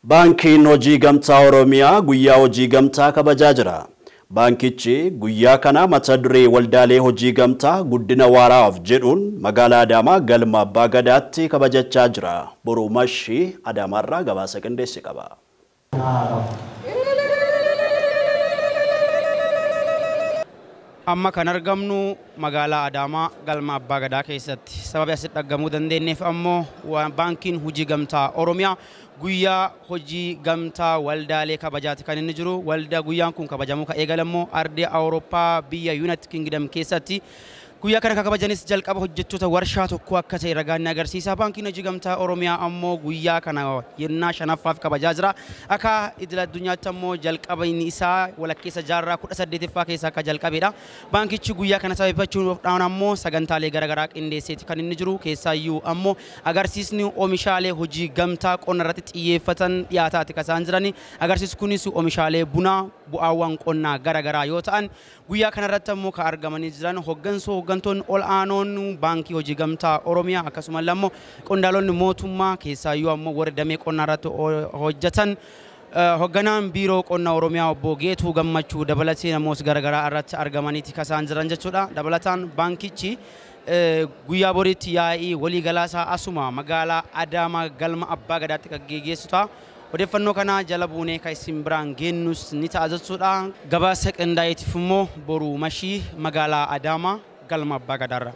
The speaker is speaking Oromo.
Baankiin hojii gamtaa Oromiyaa guyyaa hojii gamtaa kabajaa jira. Baankichi guyyaa kana mata duree waldaalee hojii gamtaa guddina waaraaf jedhuun magaalaa Adaamaa galma Abbaa Gadaatti kabajachaa jira. Boruu Mashii Adaamaarraa gabaasa qindeesse qaba. Amma kan argamnu magaalaa Adaamaa galma Abbaa Gadaa keessatti sababa asitti argamuu dandeenyeef ammoo baankiin hojii gamtaa Oromiyaa guyyaa hojii gamtaa waldaalee kabajaati kan inni jiru. Waldaa guyyaan kun kabajamuu ka eegalammoo ardii Awurooppaa biyya United Kingdom keessatti guyyaa kana kabajanis jalqaba hojjettoota warshaa tokko akka ta'e ragaan agarsiisa. Baankiin hojii gamtaa Oromiyaa ammoo guyyaa kana yennaa shanaffaaf kabajaa jira. Akka idil addunyaatti ammoo jalqabni isaa walakkeessa jaarraa 18ffaa keessa akka jalqabeedha. Baankichi guyyaa kana sababeeffachuudhaan ammoo sagantaalee garaagaraa qindeesseeti kan inni jiru. Keessaayyuu ammoo agarsiisni oomishaalee hojii gamtaa qonna irratti xiyyeeffatan dhiyaataati kan isaan jirani. Agarsiisni kunis oomishaalee bunaa bu'aawwan qonnaa garaagaraa yoo ta'an guyyaa kana irratti ammoo ka argamanii jiran hooggantoonni ol aanoon baankii hojii gamtaa Oromiyaa akkasumas ammoo qondaalonni mootummaa keessaayyuu ammoo warra damee qonnaa irratti hojjetan hoogganaan biiroo qonnaa Oromiyaa obbo Geetuu Gammachuu dabalatee namoota garaagaraa irratti argamaniiti kan isaan jiran jechuudha. Dabalataan baankichi guyyaa boriitti yaa'ii waliigalaasaa asuma magaalaa Adaamaa galma Abbaa Gadaatti kan geggeessuudha. Odeeffannoo kana jala buunee kan isin biraan geennus ni ta'a jechuudha. Gabaasa qindaa'eetiif immoo Boruu Mashii magaalaa Adaamaa galma Abbaa Gadaarra.